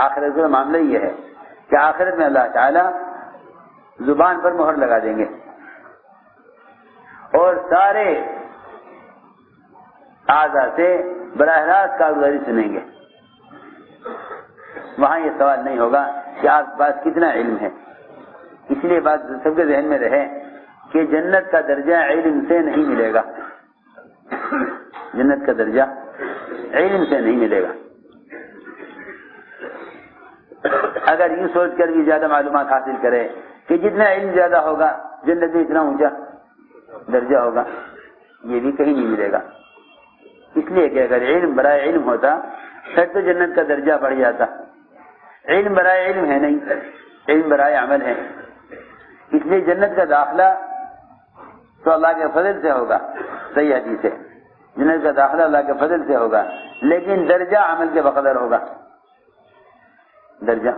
آخرت کا معاملہ یہ ہے کہ آخرت میں اللہ تعالیٰ زبان پر مہر لگا دیں گے اور سارے اعضاء سے براہ راست کارگزاری سنیں گے. وہاں یہ سوال نہیں ہوگا کہ آپ کے پاس کتنا علم ہے. اس لیے بات سب کے ذہن میں رہے کہ جنت کا درجہ علم سے نہیں ملے گا. جنت کا درجہ علم سے نہیں ملے گا. اگر یوں سوچ کر بھی زیادہ معلومات حاصل کرے کہ جتنا علم زیادہ ہوگا جنت میں اتنا اونچا درجہ ہوگا, یہ بھی کہیں نہیں ملے گا. اس لیے کہ اگر علم برائے علم ہوتا پھر تو جنت کا درجہ بڑھ جاتا. علم برائے علم ہے نہیں, علم برائے عمل ہے. اس لیے جنت کا داخلہ تو اللہ کے فضل سے ہوگا, صحیح حدیث ہے, جنت کا داخلہ اللہ کے فضل سے ہوگا, لیکن درجہ عمل کے بقدر ہوگا. درجہ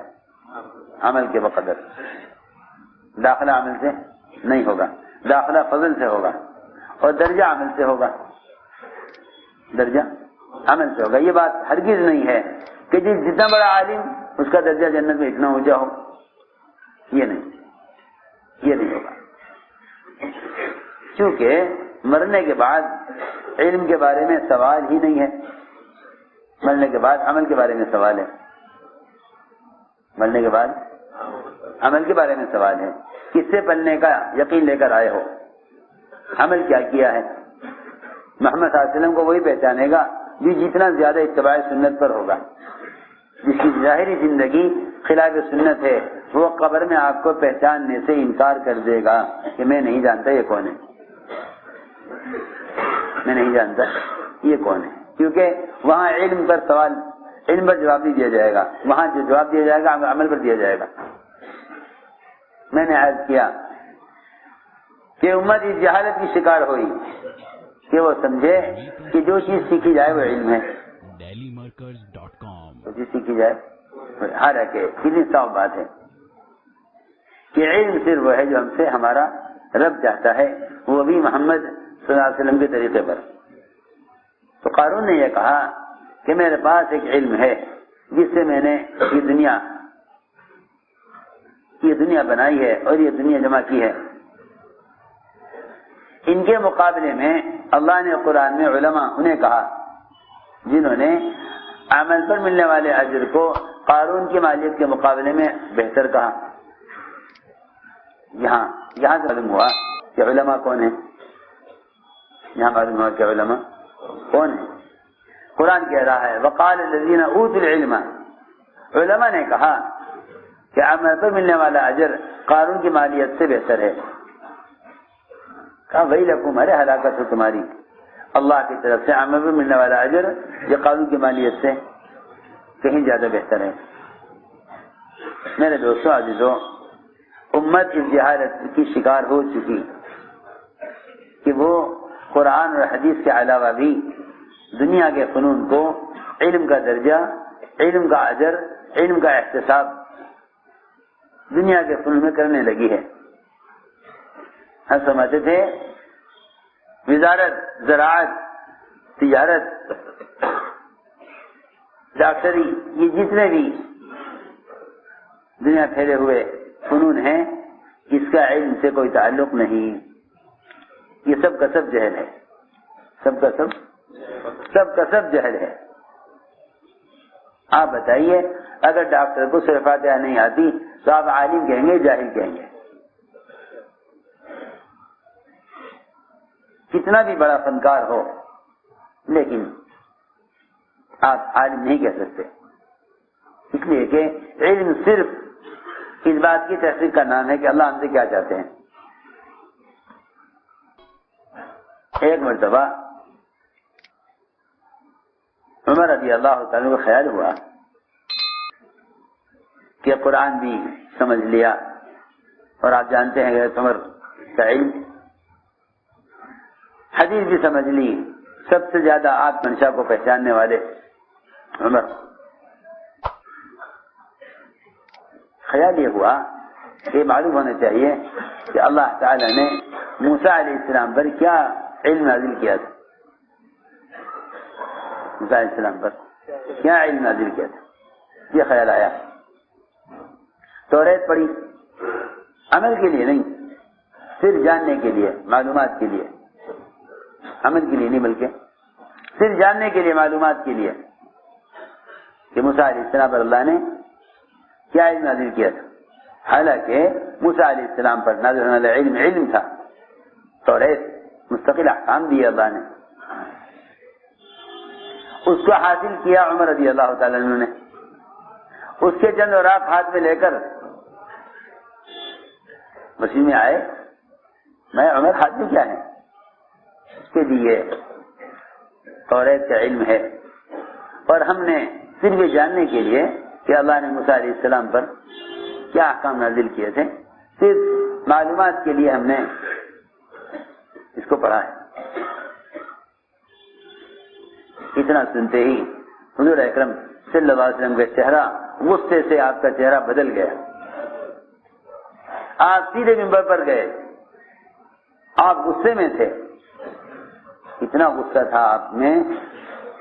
عمل کے بقدر, داخلہ عمل سے نہیں ہوگا, داخلہ فضل سے ہوگا اور درجہ عمل سے ہوگا. درجہ عمل سے ہوگا. یہ بات ہرگز نہیں ہے کہ جتنا بڑا عالم اس کا درجہ جنت میں اتنا اونچا ہو. یہ نہیں ہوگا. چونکہ مرنے کے بعد علم کے بارے میں سوال ہی نہیں ہے, مرنے کے بعد عمل کے بارے میں سوال ہے. مرنے کے بعد عمل کے بارے میں سوال ہے. کس سے پلنے کا یقین لے کر آئے ہو, عمل کیا کیا ہے. محمد صلی اللہ علیہ وسلم کو وہی پہچانے گا جو جتنا زیادہ اتباع سنت پر ہوگا. جس کی ظاہری زندگی خلاف سنت ہے وہ قبر میں آپ کو پہچاننے سے انکار کر دے گا کہ میں نہیں جانتا یہ کون ہے, میں نہیں جانتا یہ کون ہے. کیونکہ وہاں علم پر سوال, علم پر جواب نہیں دیا جائے گا, وہاں جو جواب دیا جائے گا عمل پر دیا جائے گا. میں نے عرض کیا کہ امت اس جہالت کی شکار ہوئی کہ وہ سمجھے کہ جو چیز سیکھی جائے وہ علم ہے, جو چیز سیکھی جائے. حالانکہ کتنی صاف بات ہے کہ علم صرف وہ ہے جو ہم سے ہمارا رب چاہتا ہے, وہ بھی محمد صلی اللہ علیہ وسلم کے طریقے پر. تو قارون نے یہ کہا کہ میرے پاس ایک علم ہے جس سے میں نے یہ دنیا بنائی ہے اور یہ دنیا جمع کی ہے. ان کے مقابلے میں اللہ نے قرآن میں علماء انہیں کہا جنہوں نے عمل پر ملنے والے اجر کو قارون کی مالیت کے مقابلے میں بہتر کہا. یہاں سے معلوم ہوا کہ علماء کون ہیں. یہاں معلوم ہوا کہ علماء کون ہیں. قرآن کہہ رہا ہے وقال الذین اوتوا العلم, علماء نے کہا کہ عمل پر ملنے والا اجر قارون کی مالیت سے بہتر ہے. کہا ویلکم, ارے ہلاکت ہو تمہاری, اللہ کی طرف سے عمل پر ملنے والا اجر یہ قارون کی مالیت سے کہیں زیادہ بہتر ہے. میرے دوستو عزیزو, امت اس جہالت کی شکار ہو چکی کہ وہ قرآن اور حدیث کے علاوہ بھی دنیا کے فنون کو علم کا درجہ, علم کا اجر, علم کا احتساب دنیا کے فنون میں کرنے لگی ہے. ہم سمجھتے تھے وزارت زراعت, تجارت, ڈاکٹری, یہ جتنے بھی دنیا پھیلے ہوئے فنون ہیں اس کا علم سے کوئی تعلق نہیں. یہ سب کا سب جہل ہے, سب کا سب جہل ہے. آپ بتائیے اگر ڈاکٹر کو سورہ فاتحہ نہیں آتی تو آپ عالم کہیں گے جاہل کہیں گے. کتنا بھی بڑا فنکار ہو لیکن آپ عالم نہیں کہہ سکتے, اس لیے کہ علم صرف اس بات کی تحقیق کا نام ہے کہ اللہ ہم سے کیا چاہتے ہیں. ایک مرتبہ عمر رضی اللہ تعالیٰ کو خیال ہوا کہ قرآن بھی سمجھ لیا اور آپ جانتے ہیں کہ عمر کا علم, حدیث بھی سمجھ لی, سب سے زیادہ آپ منشا کو پہچاننے والے عمر. خیال یہ ہوا کہ معلوم ہونا چاہیے کہ اللہ تعالی نے موسیٰ علیہ السلام پر کیا علم نازل کیا تھا. موسیٰ علیہ السلام پر کیا علم نازل کیا تھا. یہ خیال آیا. توریت پڑھی عمل کے لیے نہیں، صرف جاننے کے لیے، معلومات کے لیے، عمل کے لیے نہیں بلکہ صرف جاننے کے لیے، معلومات کے لیے کہ موسیٰ علیہ السلام پر اللہ نے کیا علم نازل کیا تھا. حالانکہ موسیٰ علیہ السلام پر نازل ہونے والا علم علم تھا، توریت مستقل احکام دیے اللہ نے. اس کو حاصل کیا عمر رضی اللہ تعالیٰ عنہ نے. اس کے چند اوراق ہاتھ میں لے کر مسجد میں آئے. میں عمر ہاتھ میں کیا ہے؟ اس کے لیے توریت کا علم ہے، اور ہم نے صرف یہ جاننے کے لیے کہ اللہ نے موسیٰ علیہ السلام پر کیا احکام نازل کیے تھے، صرف معلومات کے لیے ہم نے اس کو پڑھا ہے. اتنا سنتے ہی حضور اکرم صلی اللہ علیہ وسلم کا چہرہ غصے سے آپ کا چہرہ بدل گیا. آپ سیدھے منبر پر گئے، آپ غصے میں تھے. اتنا غصہ تھا آپ میں،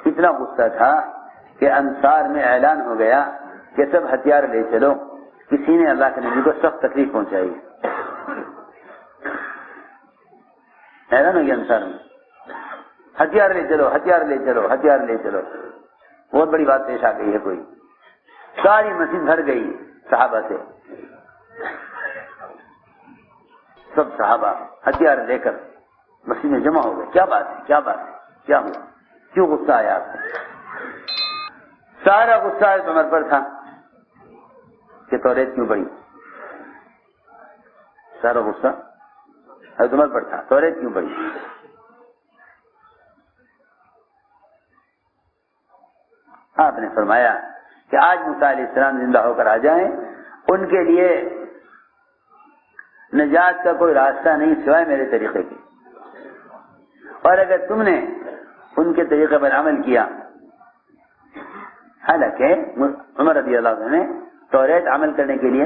اتنا غصہ تھا کہ انصار میں اعلان ہو گیا کہ سب ہتھیار لے چلو، کسی نے اللہ کے نبی کو سخت تکلیف پہنچائی ہے. اعلان ہو گیا انصار میں، ہتھیار لے چلو، ہتھیار لے چلو، ہتھیار لے چلو. بہت بڑی بات پیش آ گئی ہے. کوئی ساری مسجد بھر گئی صحابہ سے، سب صحابہ ہتھیار لے کر مسجد میں جمع ہو گئے. کیا بات ہے، کیا بات ہے، کیا ہوا، کیوں غصہ آیا آپ کو؟ سارا غصہ حضرت عمر پر تھا کہ توریت کیوں پڑھی. سارا غصہ حضرت عمر پر تھا، توریت کیوں پڑھی. آپ نے فرمایا کہ آج موسیٰ علیہ السلام زندہ ہو کر آ جائیں، ان کے لیے نجات کا کوئی راستہ نہیں سوائے میرے طریقے کے، اور اگر تم نے ان کے طریقے پر عمل کیا. حالانکہ عمر رضی اللہ عنہ نے توریت عمل کرنے کے لیے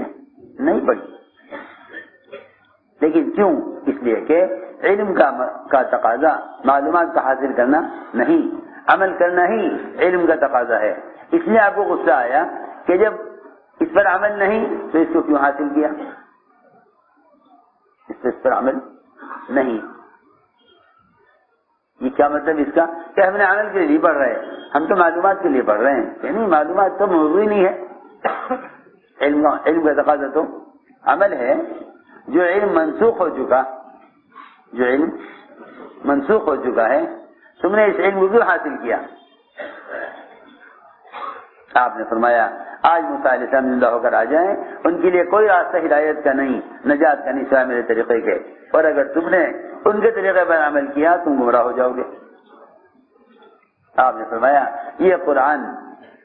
نہیں پڑھی، لیکن کیوں؟ اس لیے کہ علم کا تقاضا معلومات کا حاصل کرنا نہیں، عمل کرنا ہی علم کا تقاضا ہے. اس لیے آپ کو غصہ آیا کہ جب اس پر عمل نہیں تو اس کو کیوں حاصل کیا. اس پر عمل نہیں، یہ کیا مطلب اس کا کہ ہم نے عمل کے لیے نہیں پڑھ رہے، ہم تو معلومات کے لیے پڑھ رہے ہیں. کہ نہیں، معلومات تو موضوع ہی نہیں ہے. علم کا تقاضا تو عمل ہے. جو علم منسوخ ہو چکا، جو علم منسوخ ہو چکا ہے، تم نے اس علم کو کیوں حاصل کیا. آپ نے فرمایا آج موسیٰ علیہ السلام زندہ ہو کر آ جائیں، ان کے لیے کوئی راستہ ہدایت کا نہیں، نجات کا نہیں سوائے میرے طریقے کے، اور اگر تم نے ان کے طریقے پر عمل کیا تم گمراہ ہو جاؤ گے. آپ نے فرمایا یہ قرآن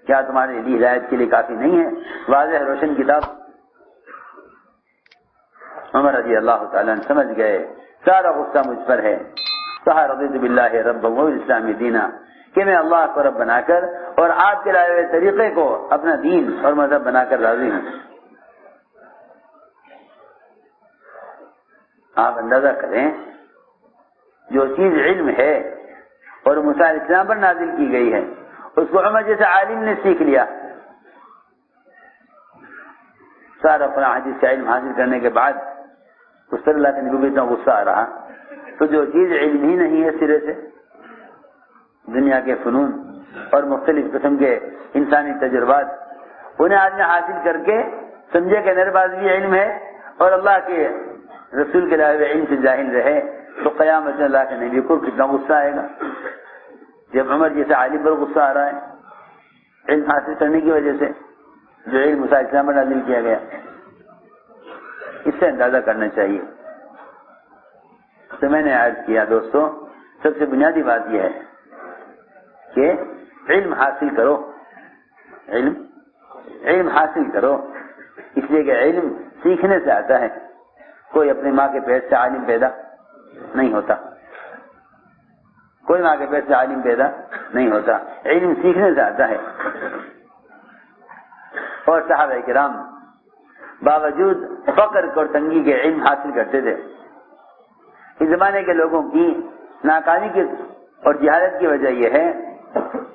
کیا تمہارے لیے ہدایت کے لیے کافی نہیں ہے، واضح روشن کتاب. عمر رضی اللہ تعالیٰ عنہ سمجھ گئے سارا غصہ مجھ پر ہے. کہا رضیت باللہ رب والاسلام دینا، کہ میں اللہ کو رب بنا کر اور آپ کے لائے ہوئے طریقے کو اپنا دین اور مذہب بنا کر راضی ہوں. آپ اندازہ کریں، جو چیز علم ہے اور موسیٰ علیہ السلام پر نازل کی گئی ہے، اس کو عمر جیسے عالم نے سیکھ لیا. سارا قرآن حدیث کا علم حاصل کرنے کے بعد اس پر اللہ کے نبی کو اتنا غصہ آ رہا. تو جو چیز علم ہی نہیں ہے سرے سے، دنیا کے فنون اور مختلف قسم کے انسانی تجربات، انہیں آدمی حاصل کر کے سمجھے کہ میرے پاس بھی علم ہے اور اللہ کے رسول کے لائے ہوئے علم سے جاہل رہے، تو قیامت میں اللہ کے نبی کو کتنا غصہ آئے گا. جب عمر جیسے عالم پر غصہ آ رہا ہے علم حاصل کرنے کی وجہ سے، جو علم موسیٰ علیہ السلام پر نازل کیا گیا، اس سے اندازہ کرنا چاہیے. تو میں نے عرض کیا دوستو، سب سے بنیادی بات یہ ہے کہ علم حاصل کرو، علم حاصل کرو، اس لیے کہ علم سیکھنے سے آتا ہے. کوئی اپنی ماں کے پیٹ سے عالم پیدا نہیں ہوتا، کوئی ماں کے پیٹ سے عالم پیدا نہیں ہوتا، علم سیکھنے سے آتا ہے. اور صحابہ کرام باوجود فقر اور تنگی کے علم حاصل کرتے تھے. اس زمانے کے لوگوں کی ناکامی کی اور جہالت کی وجہ یہ ہے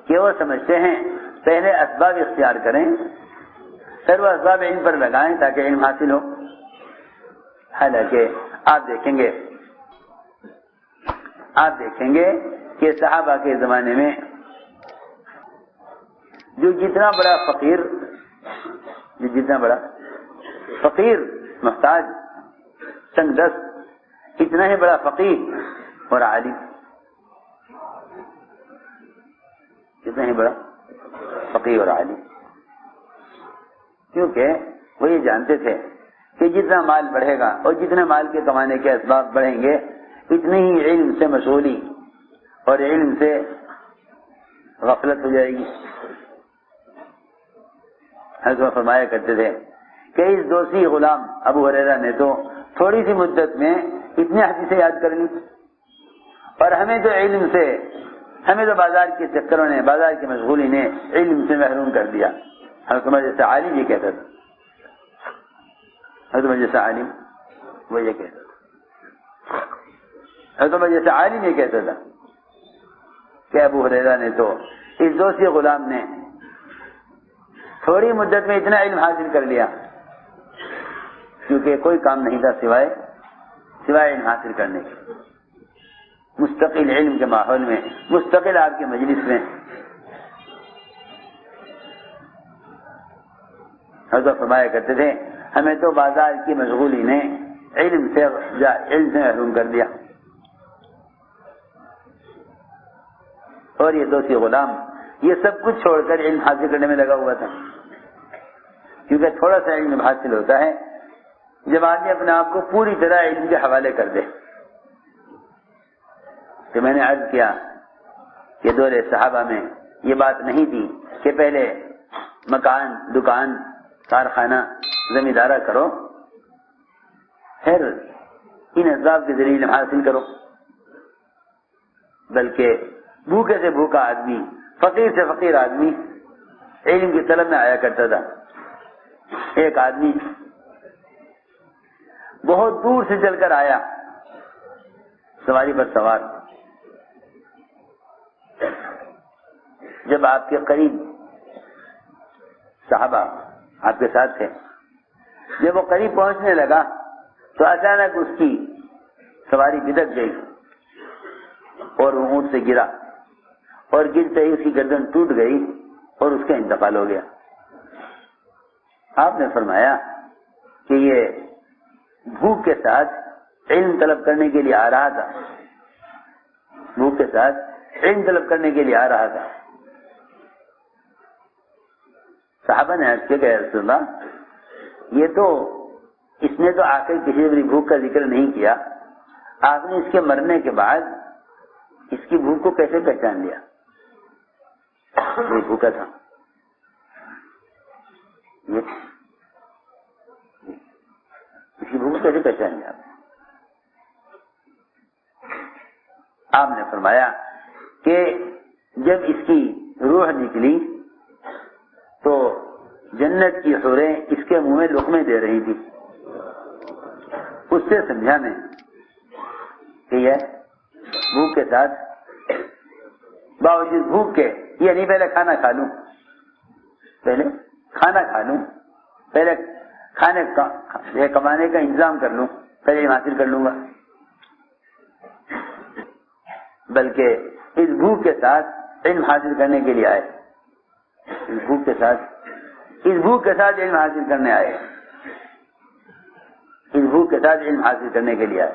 کہ وہ سمجھتے ہیں پہلے اسباب اختیار کریں سر وہ اسباب علم پر لگائیں تاکہ علم حاصل ہو. حالانکہ آپ دیکھیں گے کہ صحابہ کے زمانے میں جو جتنا بڑا فقیر محتاج تنگ دست، اتنا ہی بڑا فقیر اور عالم، اتنا ہی بڑا فقیر اور عالم. کیونکہ وہ یہ جانتے تھے کہ جتنا مال بڑھے گا اور جتنے مال کے کمانے کے اسباب بڑھیں گے اتنی ہی علم سے مشغولی اور علم سے غفلت ہو جائے گی. حضرت فرمایا کرتے تھے کہ اس دوسری غلام ابو ہریرہ نے تو تھوڑی سی مدت میں اتنی حدیثیں یاد کر لی، اور ہمیں تو بازار کے چکروں نے، بازار کی مشغولی نے علم سے محروم کر دیا. حضرت عمر جیسا عالم یہ کہتا تھا، حضرت عمر جیسا عالم وہ یہ کہتا تھا، حضرت عمر جیسا عالم یہ کہتا تھا کہ ابو ہریرہ نے تو اس دوسری غلام نے تھوڑی مدت میں اتنا علم حاصل کر لیا، کیونکہ کوئی کام نہیں تھا سوائے علم حاصل کرنے کے. مستقل علم کے ماحول میں، مستقل آپ کے مجلس میں. حضرت فرمایا کرتے تھے ہمیں تو بازار کی مشغولی نے علم سے محروم کر دیا. اور یہ دوسری غلام یہ سب کچھ چھوڑ کر علم حاصل کرنے میں لگا ہوا تھا، کیونکہ تھوڑا سا علم حاصل ہوتا ہے جب آدمی اپنے آپ کو پوری طرح علم کے حوالے کر دے. کہ میں نے عرض کیا کہ دور صحابہ میں یہ بات نہیں تھی کہ پہلے مکان، دکان، کارخانہ، زمیندارہ کرو، پھر ان اسباب کے ذریعے علم حاصل کرو، بلکہ بھوکے سے بھوکا آدمی، فقیر سے فقیر آدمی علم کی طلب میں آیا کرتا تھا. ایک آدمی بہت دور سے چل کر آیا، سواری پر سوار. جب آپ کے قریب صحابہ آپ کے ساتھ تھے، جب وہ قریب پہنچنے لگا تو اچانک اس کی سواری بدک گئی اور وہ اونٹ سے گرا، اور گرتے ہی اس کی گردن ٹوٹ گئی اور اس کا انتقال ہو گیا. آپ نے فرمایا کہ یہ بھوک کے ساتھ علم طلب کرنے کے لیے آ رہا تھا، بھوک کے ساتھ علم طلب کرنے کے لیے آ رہا تھا. صحابہ نے عرض کیا کہ یا رسول اللہ، یہ تو اس نے تو آ کر کسی بھی بھوک کا ذکر نہیں کیا، آپ نے اس کے مرنے کے بعد اس کی بھوک کو کیسے پہچان لیا؟ یہ بھوکا تھا، اس کی بھوک کو کیسے پہچان لیا؟ آپ نے فرمایا کہ جب اس کی روح نکلی تو جنت کی حوریں اس کے منہ میں لقمے دے رہی تھی. اس سے سمجھا میں کہ یہ بھوک کے ساتھ باوجود بھوک کے، یہ نہیں پہلے کھانا کھا لوں، پہلے کھانے کمانے کا انتظام کر لوں، پہلے علم حاصل کر لوں گا، بلکہ اس بھوک کے ساتھ علم حاصل کرنے کے لیے آئے، اس بھوک کے ساتھ علم حاصل کرنے آئے، اس بھوک کے ساتھ علم حاصل کرنے کے لیے آئے.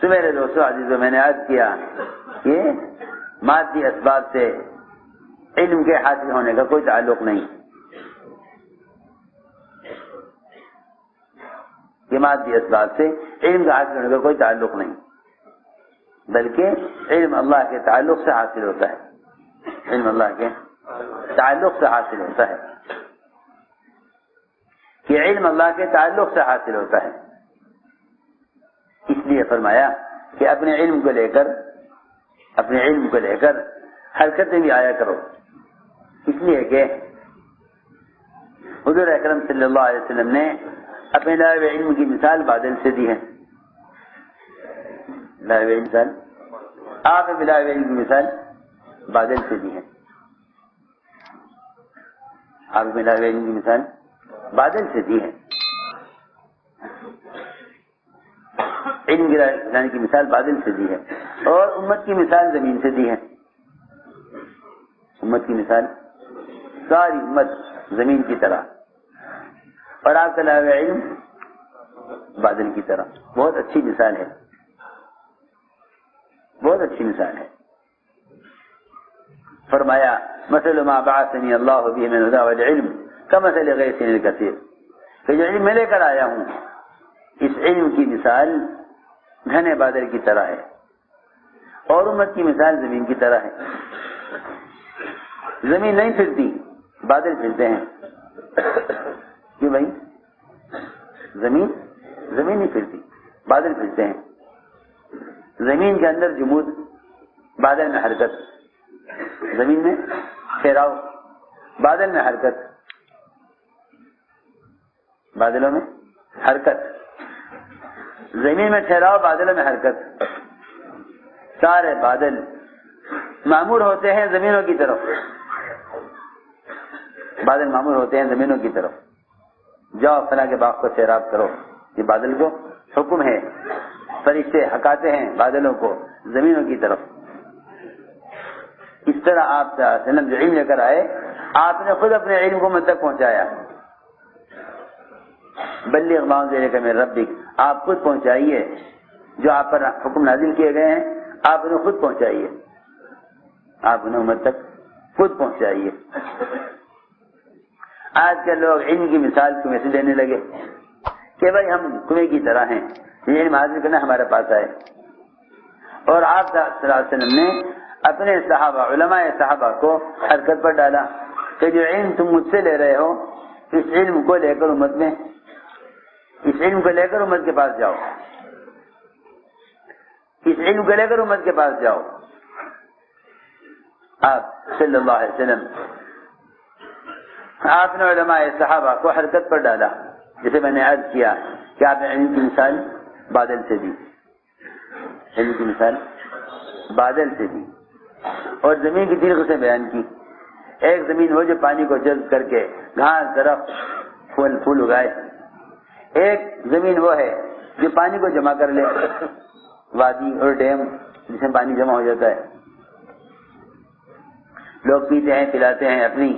تو میرے دوستو عزیزو، میں نے عرض کیا کہ مادی اسباب سے علم کے حاصل ہونے کا کوئی تعلق نہیں، کہ مادی اسباب سے علم کا حاصل ہونے کا کوئی تعلق نہیں، بلکہ علم اللہ کے تعلق سے حاصل ہوتا ہے، علم اللہ کے تعلق سے حاصل ہوتا ہے، کہ علم اللہ کے تعلق سے حاصل ہوتا ہے. اس لیے فرمایا کہ اپنے علم کو لے کر حرکت میں بھی آیا کرو، اس لیے کہ حضور اکرم صلی اللہ علیہ وسلم نے اپنے لاؤ علم کی مثال بادل سے دی ہے. آپ نے لاؤ علم کی مثال بادل سے دی ہے. آپ میں لائے علم کی مثال بادل سے دی ہے. علم لانے کی مثال بادل سے دی ہے. اور امت کی مثال زمین سے دی ہے. امت کی مثال ساری امت زمین کی طرح اور آپ کا لائے علم بادل کی طرح. بہت اچھی مثال ہے, بہت اچھی مثال ہے. فرمایا مثل ما بعثني الله به من الهدى والعلم كمثل غيث الكثير, کہ جو علم میں لے کر آیا ہوں اس علم کی مثال گھنے بادل کی طرح ہے اور امت کی مثال زمین کی طرح ہے. زمین نہیں پھرتی, بادل پھرتے ہیں. کیوں بھائی؟ زمین نہیں پھرتی, بادل پھرتے ہیں. زمین کے اندر جمود, بادل میں حرکت. زمین میں ٹھہراؤ, بادل میں حرکت. بادلوں میں حرکت, زمین میں ٹھہراؤ, بادلوں میں حرکت. سارے بادل معمور ہوتے ہیں زمینوں کی طرف. بادل معمور ہوتے ہیں زمینوں کی طرف. جاؤ فلاں کے باغ کو سیراب کرو, یہ بادل کو حکم ہے. فرشتے ہکاتے ہیں بادلوں کو زمینوں کی طرف. اس طرح آپ صلی اللہ علیہ وسلم جو علم لے کر آئے, آپ نے خود اپنے علم کو مجھ تک پہنچایا. بلغ ما انزل الیک من ربک, آپ خود پہنچائیے جو آپ پر حکم نازل کیے گئے ہیں, آپ انہیں خود پہنچائیے. آپ انہیں امت تک خود پہنچائیے. آج کل لوگ علم کی مثال کنویں سے دینے لگے کہ بھائی ہم کنویں کی طرح ہیں, یہ علم حاصل کرنا ہمارے پاس آئے. اور آپ صلی اللہ علیہ وسلم نے اپنے صحابہ, علماء صحابہ کو حرکت پر ڈالا کہ جو علم تم مجھ سے لے رہے ہو اس علم کو لے کر امت میں, اس علم کو لے کر امت کے پاس جاؤ, اس علم کو لے کر امت کے پاس جاؤ. آپ صلی اللہ علیہ وسلم, آپ نے علماء صحابہ کو حرکت پر ڈالا. جسے میں نے عرض کیا کہ آپ نے علم کی مثال بادل سے دی, علم کی مثال بادل سے دی. اور زمین کی 3 قسمیں بیان کی. ایک زمین ہو جو پانی کو جذب کر کے گھاس, درخت, پھول اگائے. ایک زمین وہ ہے جو پانی کو جمع کر لے, وادی اور ڈیم جس میں پانی جمع ہو جاتا ہے, لوگ پیتے ہیں, پلاتے ہیں, اپنی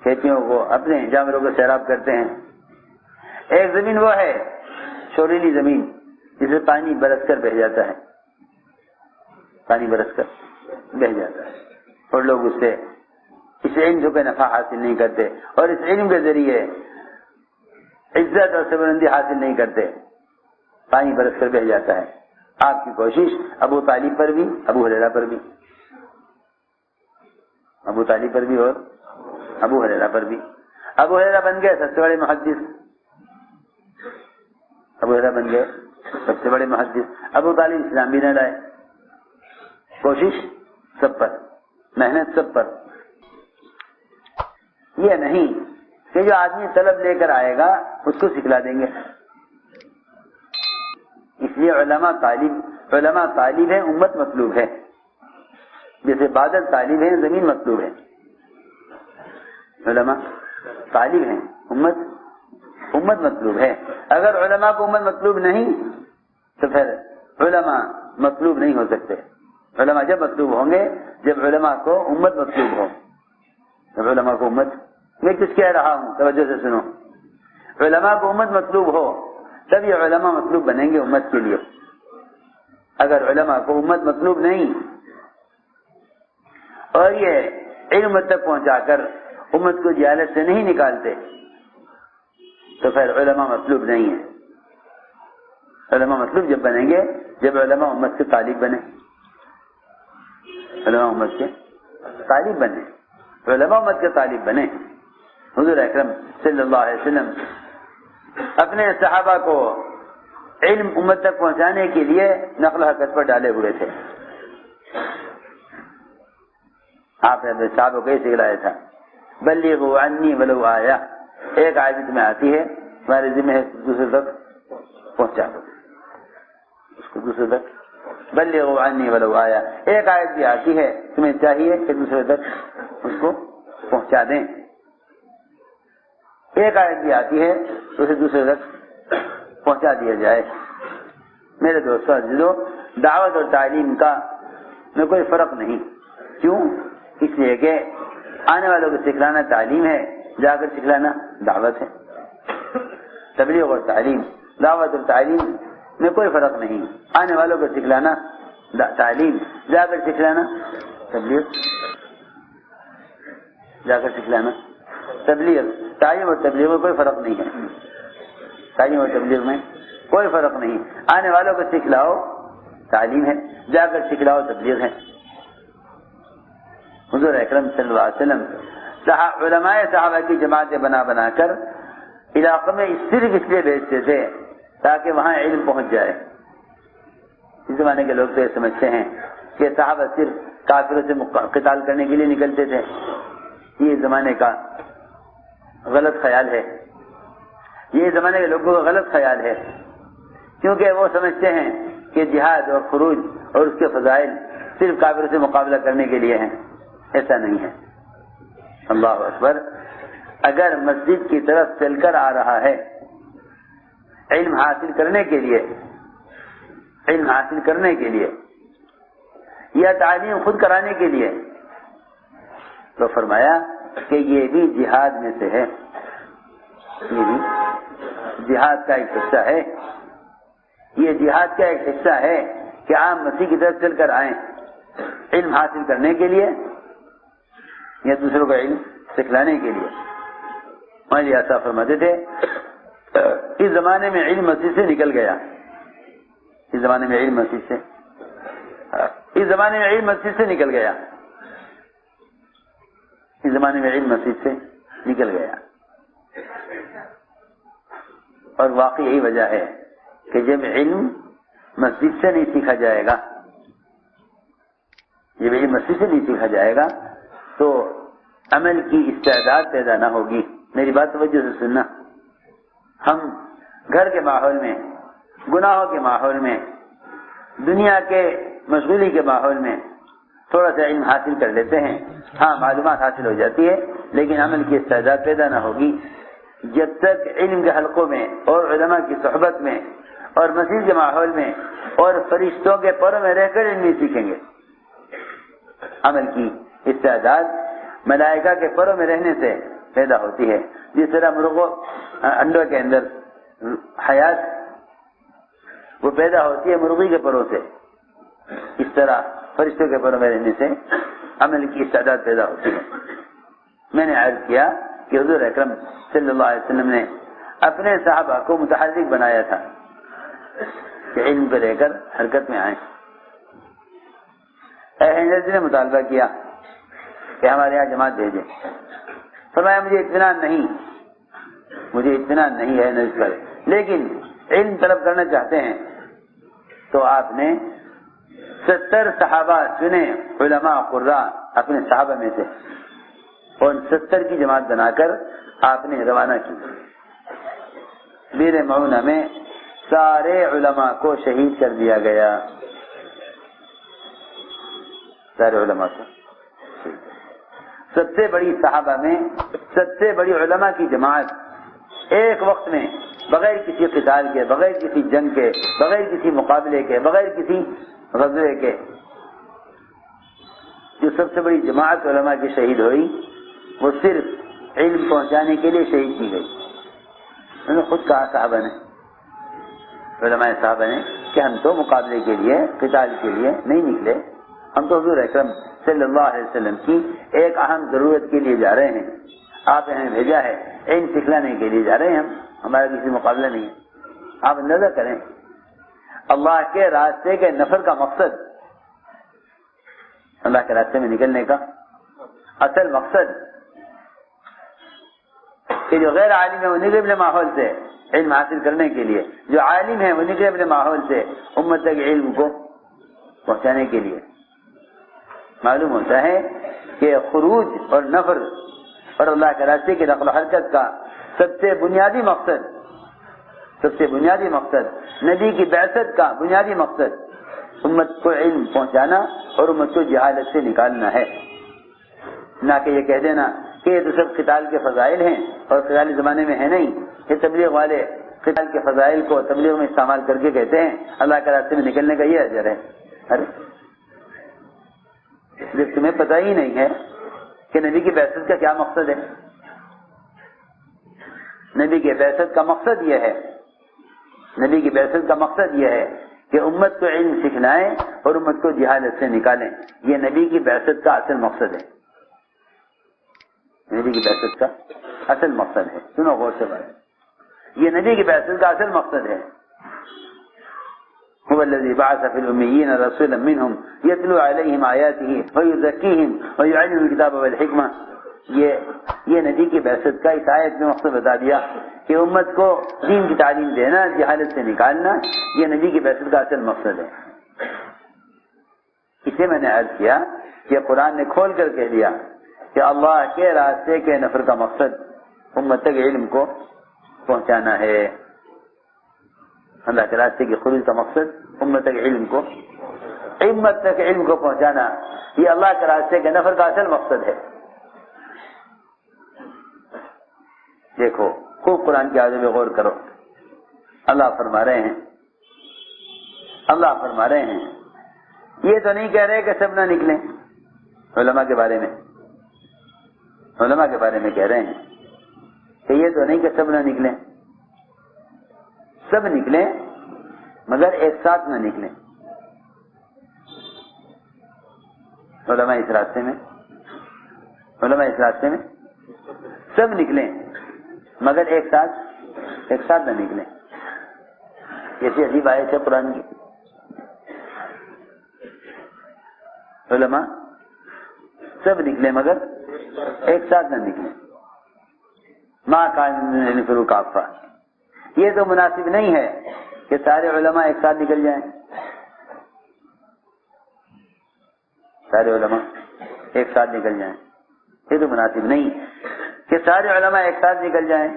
کھیتیوں کو, اپنے جانوروں کو سیراب کرتے ہیں. ایک زمین وہ ہے شوریلی زمین جس میں پانی برس کر بہ جاتا ہے, پانی برس کر بہ جاتا ہے اور لوگ اس سے اس علم سے کوئی نفع حاصل نہیں کرتے اور اس علم کے ذریعے عزت اور سربلندی حاصل نہیں کرتے. پانی برس کر بہ جاتا ہے. آپ کی کوشش ابو طالب پر بھی, ابو ہریرہ پر بھی, ابو طالب پر بھی اور ابو ہریرہ پر بھی. ابو ہریرہ بن گئے سب سے بڑے محدث, ابو ہریرہ بن گئے سب سے بڑے محدث. ابو طالب اسلام بھی نہ لائے. کوشش سب پر, محنت سب پر. یہ نہیں کہ جو آدمی طلب لے کر آئے گا اس کو سکھلا دیں گے. اس لیے علماء طالب ہیں, امت مطلوب ہے. جیسے بادل طالب ہیں, زمین مطلوب ہے. علماء طالب ہیں, امت مطلوب ہے. اگر علماء کو امت مطلوب نہیں تو پھر علماء مطلوب نہیں ہو سکتے. علماء جب مطلوب ہوں گے جب علماء کو امت مطلوب ہو. جب علماء کو امت, میں کچھ کہہ رہا ہوں توجہ سے سنو, علماء کو امت مطلوب ہو تب یہ علماء مطلوب بنیں گے امت کے لیے. اگر علماء کو امت مطلوب نہیں اور یہ علم تک پہنچا کر امت کو جہالت سے نہیں نکالتے تو پھر علماء مطلوب نہیں ہے. علماء مطلوب جب بنیں گے جب علماء امت کے طالب بنے, علماء امت کے طالب بنے, علماء امت کے طالب بنے. حضور اکرم صلی اللہ علیہ وسلم اپنے صحابہ کو علم امت تک پہنچانے کے لیے نقل و حرکت پر ڈالے ہوئے تھے. آپ نے اپنے صحابہ کو یہ سکھلایا تھا, بلغوا عنی ولو آیا. ایک آیت میں آتی ہے تمہارے ذمہ ہے دوسرے تک پہنچا دو, اس کو دوسرے تک. بلغوا عنی ولو آیا. ایک آیت بھی آتی ہے تمہیں چاہیے کہ دوسرے تک اس کو پہنچا دیں. ایک آیت بھی آتی ہے تو اسے دوسرے تک پہنچا دیا جائے۔ میرے دوستوں عزیزو، دعوت اور تعلیم کا میں کوئی فرق نہیں۔ کیوں؟ اس لیے کہ آنے والوں کو سکھلانا تعلیم ہے، جا کر سکھلانا دعوت ہے۔ تبلیغ اور تعلیم، دعوت اور تعلیم میں کوئی فرق نہیں۔ آنے والوں کو سکھلانا تعلیم، جا کر سکھلانا تبلیغ، جا کر سکھلانا تبلیغ۔ تعلیم اور تبلیغ میں کوئی فرق نہیں ہے، تعلیم اور تبلیغ میں کوئی فرق نہیں۔ آنے والوں کو سکھلاؤ تعلیم ہے، جا کر سکھلاؤ تبلیغ ہے۔ حضور اکرم صلی اللہ علیہ وسلم علماء صحابہ کی جماعتیں بنا بنا کر علاقوں میں صرف اس لیے بھیجتے تھے تاکہ وہاں علم پہنچ جائے۔ اس زمانے کے لوگ تو یہ سمجھتے ہیں کہ صحابہ صرف کافروں سے قتال کرنے کے لیے نکلتے تھے۔ یہ زمانے کا غلط خیال ہے، یہ زمانے کے لوگوں کا غلط خیال ہے، کیونکہ وہ سمجھتے ہیں کہ جہاد اور خروج اور اس کے فضائل صرف کافروں سے مقابلہ کرنے کے لیے ہیں۔ ایسا نہیں ہے۔ اللہ اکبر۔ اگر مسجد کی طرف چل کر آ رہا ہے علم حاصل کرنے کے لیے، علم حاصل کرنے کے لیے یا تعلیم خود کرانے کے لیے، تو فرمایا کہ یہ بھی جہاد میں سے ہے، یہ بھی جہاد کا ایک حصہ ہے۔ یہ جہاد کا ایک حصہ ہے کہ عام مسیح کی طرف چل کر آئیں علم حاصل کرنے کے لیے یا دوسروں کو علم سکھلانے کے لیے۔ ہمارے ایسا فرماتے تھے اس زمانے میں علم مسجد سے نکل گیا، اس زمانے میں علم مسجد سے، اس زمانے میں علم مسجد سے نکل گیا، اس زمانے میں علم مسجد سے نکل گیا۔ اور واقعی یہی وجہ ہے کہ جب علم مسجد سے نہیں سیکھا جائے گا، جب علم مسجد سے نہیں سیکھا جائے گا تو عمل کی استعداد پیدا نہ ہوگی۔ میری بات توجہ سے سننا۔ ہم گھر کے ماحول میں، گناہوں کے ماحول میں، دنیا کے مشغولی کے ماحول میں تھوڑا سا علم حاصل کر لیتے ہیں، ہاں معلومات حاصل ہو جاتی ہے، لیکن عمل کی استعداد پیدا نہ ہوگی جب تک علم کے حلقوں میں اور علماء کی صحبت میں اور مسجد کے ماحول میں اور فرشتوں کے پروں میں رہ کر علم نہیں سیکھیں گے۔ عمل کی استعداد ملائکہ کے پروں میں رہنے سے پیدا ہوتی ہے، جس طرح مرغوں انڈوں کے اندر حیات وہ پیدا ہوتی ہے مرغی کے پروں سے، اس طرح فرشتوں کے پروں میں رہنے سے عمل کی استعداد پیدا ہوتی ہے۔ میں نے عرض کیا کہ حضور اکرم صلی اللہ علیہ وسلم نے اپنے صحابہ کو متحرک بنایا تھا کہ علم کو لے کر حرکت میں آئیں۔ حضرت نے مطالبہ کیا کہ ہمارے یہاں جماعت بھیجیں۔ فرمایا مجھے اطمینان نہیں، مجھے اطمینان نہیں ہے نہ اس پر، لیکن علم طلب کرنا چاہتے ہیں تو آپ نے 70 صحابہ چنے، علماء قراء اپنے صحابہ میں سے، اور 70 کی جماعت بنا کر آپ نے روانہ کی۔ بیر معونہ میں سارے علماء کو شہید کر دیا گیا، سارے علماء کو۔ سب سے بڑی صحابہ میں سب سے بڑی علماء کی جماعت ایک وقت میں بغیر کسی قتال کے، بغیر کسی جنگ کے، بغیر کسی مقابلے کے، بغیر کسی غزوے کے، جو سب سے بڑی جماعت علماء کی شہید ہوئی وہ صرف علم پہنچانے کے لیے شہید کی گئی۔ انہوں نے خود کہا صحابہ نے، علماء صحابہ نے، کہ ہم تو مقابلے کے لیے، قتال کے لیے نہیں نکلے، ہم تو حضور اکرم صلی اللہ علیہ وسلم کی ایک اہم ضرورت کے لیے جا رہے ہیں، آپ نے ہمیں بھیجا ہے علم سکھلانے کے لیے جا رہے ہیں، ہمارا کسی مقابلہ نہیں ہے۔ آپ اندازہ کریں اللہ کے راستے کے نفر کا مقصد، اللہ کے راستے میں نکلنے کا اصل مقصد کہ جو غیر عالم ہے وہ نکلے اپنے ماحول سے علم حاصل کرنے کے لیے، جو عالم ہے وہ نکلے اپنے ماحول سے امت تک علم کو پہنچانے کے لیے۔ معلوم ہوتا ہے کہ خروج اور نفر اور اللہ کے راستے کی نقل و حرکت کا سب سے بنیادی مقصد، سب سے بنیادی مقصد، نبی کی بعثت کا بنیادی مقصد امت کو علم پہنچانا اور امت کو جہالت سے نکالنا ہے، نہ کہ یہ کہہ دینا کہ کہ یہ تو سب قتال کے فضائل ہیں اور قتال زمانے میں ہے نہیں، یہ تبلیغ والے قتال کے فضائل کو تبلیغ میں استعمال کر کے کہتے ہیں اللہ کے راستے میں نکلنے کا یہ اجر ہے۔ ارے جب تمہیں پتہ ہی نہیں ہے کہ نبی کی بعثت کا کیا مقصد ہے، نبی کی بعثت کا مقصد یہ ہے، نبی کی بعثت کا مقصد یہ ہے کہ امت کو علم سکھلائیں اور امت کو جہالت سے نکالیں، یہ نبی کی بعثت کا اصل مقصد ہے، نبی کی بعثت کا اصل مقصد ہے۔ سنو غور سے بات، یہ نبی کی بعثت کا اصل مقصد ہے۔ هو الذي بعث في الأميين رسولا منهم يتلو عليهم آياته ويزكيهم ويعلمهم الكتاب والحكمة، یہ نبی کی بعثت کا اس آیت میں مقصد بتا دیا کہ امت کو دین کی تعلیم دینا، جہالت سے نکالنا، یہ نبی کی بعثت کا اصل مقصد ہے۔ اسے میں نے عرض کیا کہ قرآن نے کھول کر کہہ دیا کہ اللہ کے راستے کے نفر کا مقصد امت تک علم کو پہنچانا ہے، اللہ کے راستے کی خروج کا مقصد امت تک علم کو پہنچانا، یہ اللہ کے راستے کے نفر کا اصل مقصد ہے۔ دیکھو خوب قرآن کی آیتوں میں غور کرو، اللہ فرما رہے ہیں یہ تو نہیں کہہ رہے کہ سب نہ نکلیں، علماء کے بارے میں کہہ رہے ہیں کہ یہ تو نہیں کہ سب نہ نکلیں، سب نکلیں مگر ایک ساتھ نہ نکلیں۔ علماء اس راستے میں سب نکلیں مگر ایک ساتھ نہ نکلیں، کیسی عجیب آیت ہے قرآن کی۔ علماء سب نکلیں مگر ایک ساتھ نہ نکلیں، ما کان ينفروا کافہ، یہ تو مناسب نہیں ہے کہ سارے علماء ایک ساتھ نکل جائیں، یہ تو مناسب نہیں کہ سارے علماء ایک ساتھ نکل جائیں۔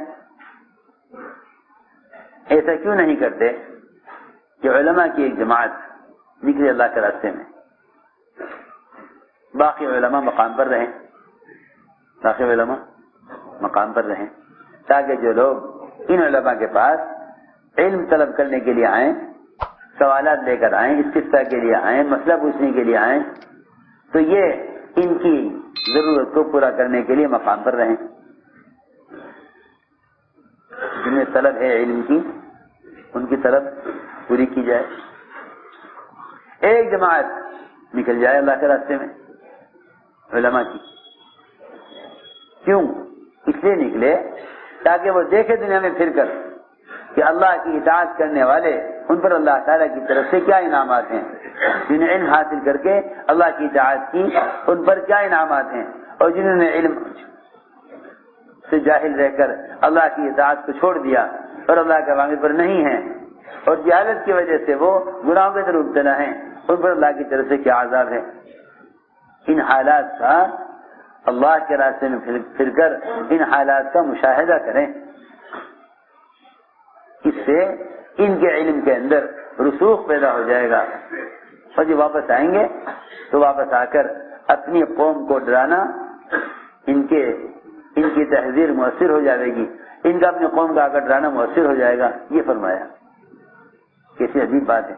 ایسا کیوں نہیں کرتے کہ علماء کی ایک جماعت نکلے اللہ کے راستے میں، باقی علماء مقام پر رہیں، تاکہ جو لوگ ان علماء کے پاس علم طلب کرنے کے لیے آئیں، سوالات لے کر آئیں، استفسار کے لیے آئیں، مسئلہ پوچھنے کے لیے آئیں، تو یہ ان کی ضرورت کو پورا کرنے کے لیے مقام پر رہیں، جنہیں طلب ہے علم کی ان کی طلب پوری کی جائے۔ ایک جماعت نکل جائے اللہ کے راستے میں علماء کی، کیوں؟ اس لیے نکلے تاکہ وہ دیکھے دنیا میں پھر کر کہ اللہ کی اطاعت کرنے والے ان پر اللہ تعالیٰ کی طرف سے کیا انعامات ہیں، جنہیں علم حاصل کر کے اللہ کی اطاعت کی ان پر کیا انعامات ہیں، اور جنہوں نے علم سے جاہل رہ کر اللہ کی اطاعت کو چھوڑ دیا اور اللہ کے واقعے پر نہیں ہیں اور جہالت کی وجہ سے وہ گناہوں کے اندر مبتلا ہیں، ان پر اللہ کی طرف سے کیا عذاب ہے۔ ان حالات کا اللہ کے راستے میں پھر کر ان حالات کا مشاہدہ کریں، اس سے ان کے علم کے اندر رسوخ پیدا ہو جائے گا، اور جب واپس آئیں گے تو واپس آ کر اپنی قوم کو ڈرانا، ان کی تحذیر مؤثر ہو جائے گی، ان کا اپنی قوم کا آ کر ڈرانا مؤثر ہو جائے گا، یہ فرمایا۔ کیسی عجیب بات ہے۔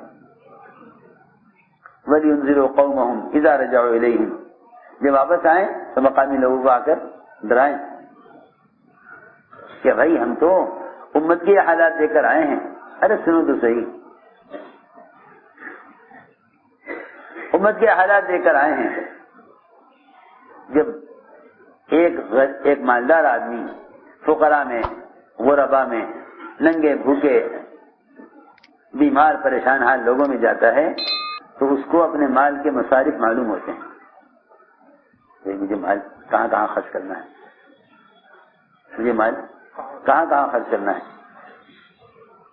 وَلِيُنذِرُوا قَوْمَهُمْ إِذَا رَجَعُوا إِلَيْهِمْ، جب واپس آئیں تو مقامی لوگوں کو آ کر ڈرائیں کہ بھائی ہم تو امت کے حالات دے کر آئے ہیں، ارے سنو تو صحیح، امت کے حالات دے کر آئے ہیں۔ جب ایک مالدار آدمی فقراء میں، غرباء میں، ننگے بھوکے، بیمار پریشان حال لوگوں میں جاتا ہے تو اس کو اپنے مال کے مصارف معلوم ہوتے ہیں، مجھے مال کہاں خرچ کرنا ہے، مجھے مال کہاں خرچ کرنا ہے۔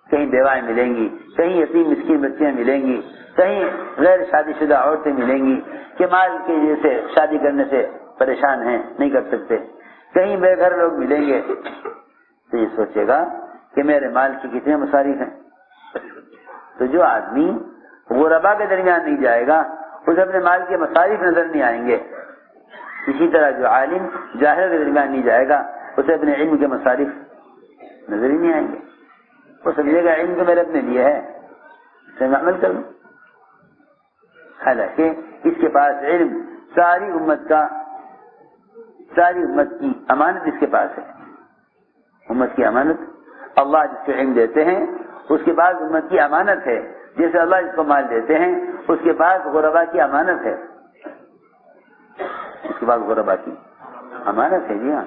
کہیں بیوائیں ملیں گی، کہیں یتیم مسکین بچیاں ملیں گی، کہیں غیر شادی شدہ عورتیں ملیں گی کہ مال کی وجہ سے شادی کرنے سے پریشان ہیں، نہیں کر سکتے، کہیں بے گھر لوگ ملیں گے، تو یہ سوچے گا کہ میرے مال کے کتنے مصارف ہیں۔ تو جو آدمی غربا کے درمیان نہیں جائے گا، اسے اپنے مال کے مصارف نظر نہیں آئیں گے، اسی طرح جو عالم جاہل کے درمیان نہیں جائے گا اسے اپنے علم کے مصارف نظر ہی نہیں آئیں گے. وہ سمجھے گا علم تو میرے اپنے لیے ہے، اسے میں عمل کروں. حالانکہ اس کے پاس علم ساری امت کی امانت اس کے پاس ہے. امت کی امانت اللہ جس کو علم دیتے ہیں اس کے پاس امت کی امانت ہے. جیسے اللہ جس کو مال دیتے ہیں اس کے پاس غربا کی امانت ہے. اس کے پاس غربا کی امانت ہے. جی ہاں.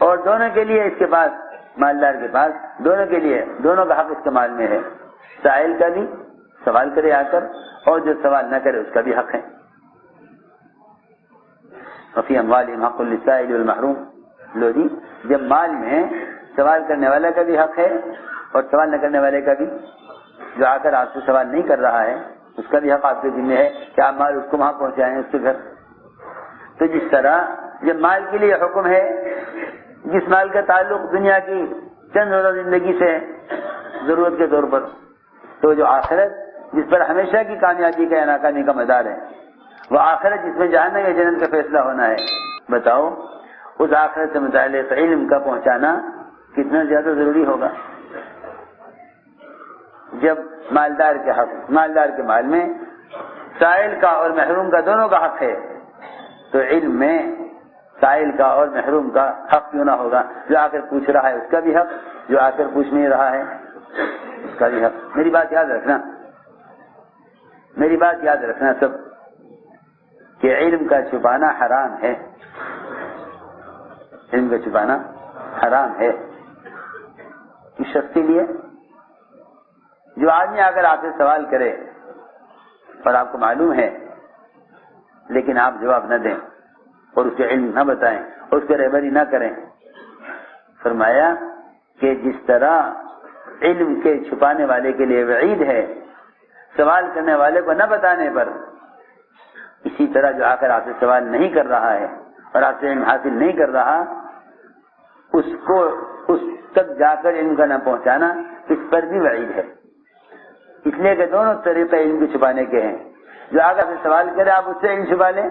اور دونوں کے لیے اس کے پاس، مالدار کے پاس دونوں کے لیے، دونوں کا حق اس کے مال میں ہے. سائل کا بھی سوال کرے آ کر، اور جو سوال نہ کرے اس کا بھی حق ہے. وفی اموالہم حق للسائل والمحروم. لو جی، جب مال میں سوال کرنے والے کا بھی حق ہے اور سوال نہ کرنے والے کا بھی، جو آ کر آپ سے سوال نہیں کر رہا ہے اس کا بھی حق آپ کے ذمہ ہے کہ آپ مال اس کو وہاں پہنچائیں، اس کے گھر. تو جس طرح جب مال کے لیے حکم ہے، جس مال کا تعلق دنیا کی چند روزہ زندگی سے ضرورت کے طور پر، تو جو آخرت جس پر ہمیشہ کی کامیابی کا یا ناکامی کا مدار ہے، وہ آخرت جس میں جہنم یا جنت کا فیصلہ ہونا ہے، بتاؤ اس آخرت سے متعلق علم کا پہنچانا کتنا زیادہ ضروری ہوگا. جب مالدار کے مال میں سائل کا اور محروم کا دونوں کا حق ہے، تو علم میں سائل کا اور محروم کا حق کیوں نہ ہوگا؟ جو آ کر پوچھ رہا ہے اس کا بھی حق، جو آ کر پوچھ نہیں رہا ہے اس کا بھی حق. میری بات یاد رکھنا سب، کہ علم کا چھپانا حرام ہے. علم کا چھپانا حرام ہے. اس شخص کے لیے جو آدمی آ کر آپ سے سوال کرے اور آپ کو معلوم ہے لیکن آپ جواب نہ دیں اور اس کے علم نہ بتائیں اور اس کے رہبری نہ کریں، فرمایا کہ جس طرح علم کے چھپانے والے کے لیے وعید ہے سوال کرنے والے کو نہ بتانے پر، اسی طرح جو آ کر آپ سے سوال نہیں کر رہا ہے اور آپ سے علم حاصل نہیں کر رہا، اس تک جا کر علم کا نہ پہنچانا، اس پر بھی وعید ہے. اس لیے کہ دونوں طریقے علم کے چھپانے کے ہیں. جو آ کر سوال کرے آپ اس سے علم چھپا لیں،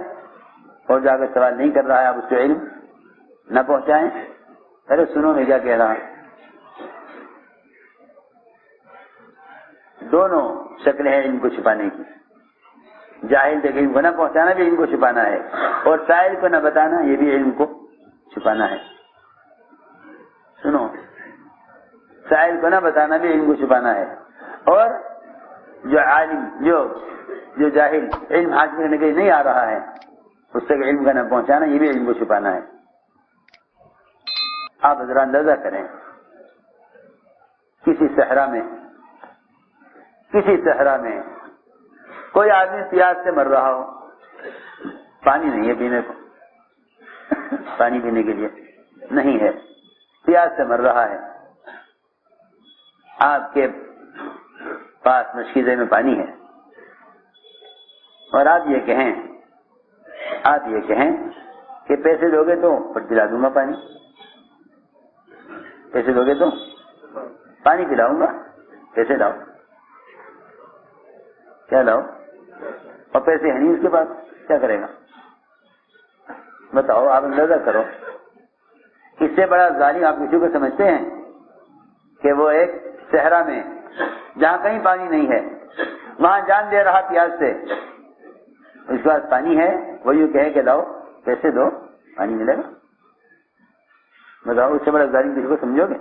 اور جو اگر سوال نہیں کر رہا ہے آپ اس کو علم نہ پہنچائیں. ارے سنو میں کیا کہہ رہا ہوں. دونوں شکلیں ہیں علم کو چھپانے کی. جاہل تک علم کو نہ پہنچانا بھی علم کو چھپانا ہے، اور سائل کو نہ بتانا یہ بھی علم کو چھپانا ہے. سنو، سائل کو نہ بتانا بھی علم کو چھپانا ہے، اور جو عالم جو جاہل علم حاصل کرنے کے لیے نہیں آ رہا ہے اس تک علم کا نہ پہنچانا یہ بھی علم کو چھپانا ہے. آپ ذرا اندازہ کریں، کسی صحرا میں کوئی آدمی پیاس سے مر رہا ہو، پانی نہیں ہے پینے کو، پانی پینے کے لیے نہیں ہے، پیاس سے مر رہا ہے. آپ کے پاس مشکیزے میں پانی ہے، اور آپ یہ کہیں کہ پیسے دو گے تو پلا دوں گا پانی، پیسے دو گے تو پانی پلاؤں گا، پیسے لاؤ. کیا لاؤ؟ اور پیسے ہیں نہیں اس کے پاس، کیا کرے گا؟ بتاؤ، آپ اندازہ کرو. اس سے بڑا ظالم آپ کسی کو سمجھتے ہیں کہ وہ ایک صحرا میں جہاں کہیں پانی نہیں ہے وہاں جان دے رہا پیاس سے، اس کے پاس پانی ہے، وہ یوں کہے کہ لاؤ پیسے دو پانی ملے گا. بتاؤ، اس سے بڑا ظالم کسی کو سمجھو گے؟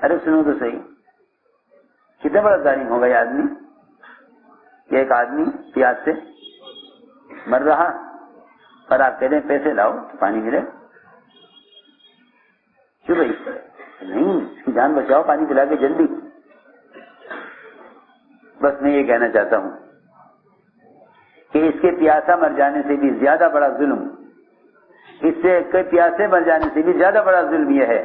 ارے سنو تو صحیح، کتنا بڑا ظالم ہوگا یہ آدمی کہ ایک آدمی پیاس سے مر رہا اور آپ کہہ دیں پیسے لاؤ تو پانی ملے. کیوں بھائی؟ نہیں، اس کی جان بچاؤ، پانی پلا کے جلدی. بس میں یہ کہنا چاہتا ہوں کہ اس کے پیاسا مر جانے سے بھی زیادہ بڑا ظلم، پیاسے مر جانے سے بھی زیادہ بڑا ظلم یہ ہے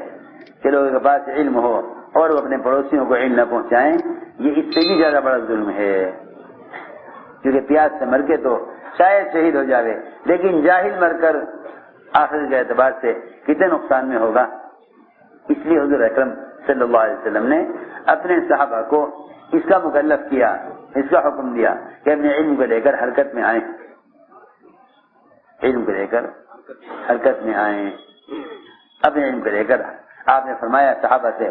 کہ لوگوں کے پاس علم ہو اور وہ اپنے پڑوسیوں کو علم نہ پہنچائیں. یہ اس سے بھی زیادہ بڑا ظلم ہے، کیونکہ پیاس سے مر کے تو شاید شہید ہو جاوے، لیکن جاہل مر کر آخرت کے اعتبار سے کتنے نقصان میں ہوگا. اس لیے حضور اکرم صلی اللہ علیہ وسلم نے اپنے صحابہ کو اس کا مکلف کیا، اس کا حکم دیا کہ اپنے علم کو لے کر حرکت میں آئیں علم کو لے کر حرکت میں آئیں، اپنے علم کو لے کر۔ آپ نے فرمایا صحابہ سے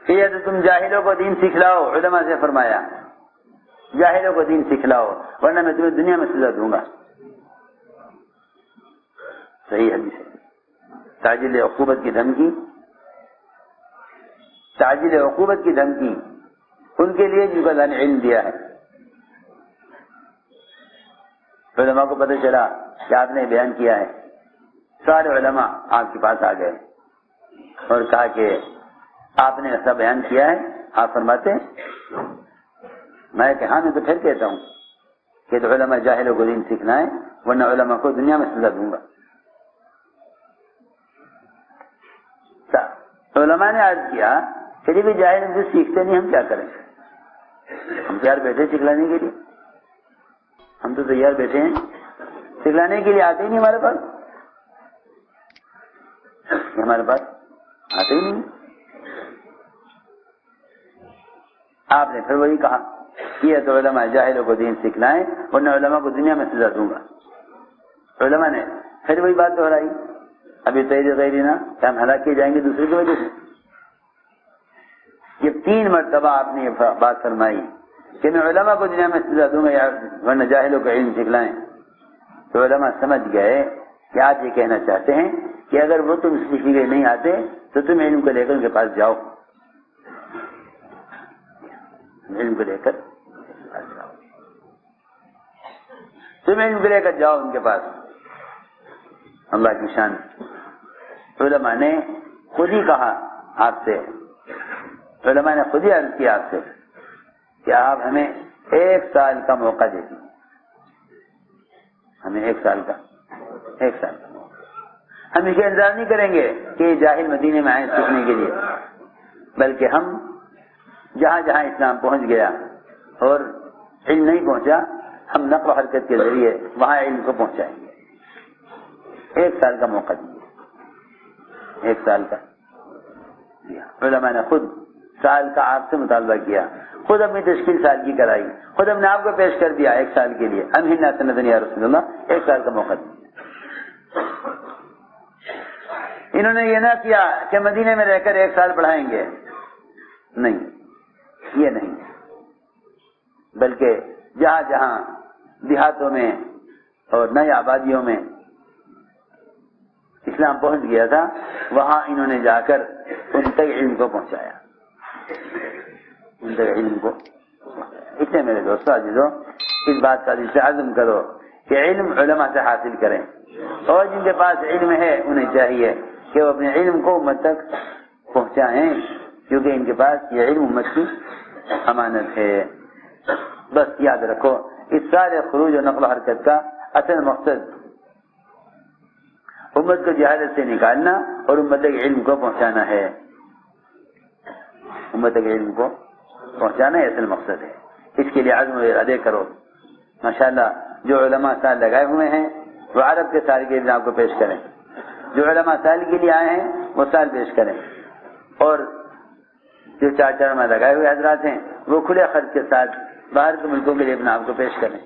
کہ یہ تو تم جاہلوں کو دین سکھلاؤ، علماء سے فرمایا جاہلوں کو دین سکھلاؤ ورنہ میں تمہیں دنیا میں سزا دوں گا۔ صحیح حدیث ہے۔ تعجیل عقوبت کی دھمکی، تعجیل عقوبت کی دھمکی ان کے لیے جن کو اللہ نے علم دیا ہے۔ علماء کو پتہ چلا کہ آپ نے بیان کیا ہے، سارے علماء آپ کے پاس آ گئے اور کہا کہ آپ نے ایسا بیان کیا ہے۔ آپ فرماتے میں کہ ہاں، میں تو پھر کہتا ہوں کہ تو علماء جاہلوں کو دین سیکھنا ہے ورنہ علماء کو دنیا میں سزا دوں گا۔ علماء نے عرض کیا کہ بھی جاہل ہم سے سیکھتے نہیں، ہم کیا کریں؟ ہم تیار بیٹھے سکھلانے کے لیے، ہم تو تیار بیٹھے ہیں سکھلانے کے لیے، آتے ہی نہیں ہمارے پاس، ہمارے پاس آتے ہی نہیں۔ آپ نے پھر وہی کہا کہ تو علماء جاہلوں کو دین سکھلائیں ورنہ علماء کو دنیا میں سزا دوں گا۔ علماء نے پھر وہی بات دہرائی، ابھی تیری نا کہ ہم ہلاک کیے جائیں گے دوسرے کی وجہ سے۔ یہ 3 مرتبہ آپ نے یہ بات فرمائی کہ میں علماء کو دنیا میں سزا دوں گا یا ورنہ جاہلوں کو علم سکھلائیں۔ تو علماء سمجھ گئے کہ آپ یہ کہنا چاہتے ہیں کہ اگر وہ تم سیکھی گئے نہیں آتے تو تم علم کو لے کر ان کے پاس جاؤ، علم کو لے کر تم علم کو لے کر جاؤ ان کے پاس۔ اللہ کی شان، علماء نے خود ہی کہا آپ سے، علماء نے خود ہی عرض کیا آپ سے کہ آپ ہمیں 1 سال کا موقع دے دیجیے، ہمیں 1 سال کا موقع۔ ہم اس کا انتظار نہیں کریں گے کہ جاہل مدینے میں آئیں سیکھنے کے لیے، بلکہ ہم جہاں جہاں اسلام پہنچ گیا اور علم نہیں پہنچا، ہم نقل و حرکت کے ذریعے وہاں علم کو پہنچائیں گے۔ 1 سال کا موقع دیے، 1 سال کا دیا۔ علماء نے خود سال کا آپ سے مطالبہ کیا، خود اپنی تشکیل سال کی کرائی، خود اپنے آپ کو پیش کر دیا 1 سال کے لیے۔ امہلنا سنۃ یا رسول اللہ، 1 سال کا موقع دیا۔ انہوں نے یہ نہ کیا کہ مدینے میں رہ کر 1 سال پڑھائیں گے، نہیں، یہ نہیں، بلکہ جہاں جہاں دیہاتوں میں اور نئی آبادیوں میں اسلام پہنچ گیا تھا وہاں انہوں نے جا کر ان تک علم کو پہنچایا، ان تک علم کو۔ اس لیے میرے دوستو عزیزو، اس بات کا دل سے عزم کرو کہ علم علماء سے حاصل کریں، اور جن کے پاس علم ہے انہیں چاہیے کہ وہ اپنے علم کو امت تک پہنچائیں، کیونکہ ان کے پاس یہ علم امت کی امانت ہے۔ بس یاد رکھو، اس سارے خروج و نقل و حرکت کا اصل مقصد امت کو جہالت سے نکالنا اور امت کے علم کو پہنچانا ہے، امت کے علم کو پہنچانا اصل مقصد ہے۔ اس کے لیے عزم و ارادے کرو۔ ماشاءاللہ جو علماء سال لگائے ہوئے ہیں وہ عرب کے سال کے آپ کو پیش کریں، جو علماء سال کے لیے آئے ہیں وہ سال پیش کریں، اور جو 4 علماء لگائے ہوئے حضرات ہیں وہ کھلے خرچ کے ساتھ باہر کے ملکوں کے لیے اپنے آپ کو پیش کریں۔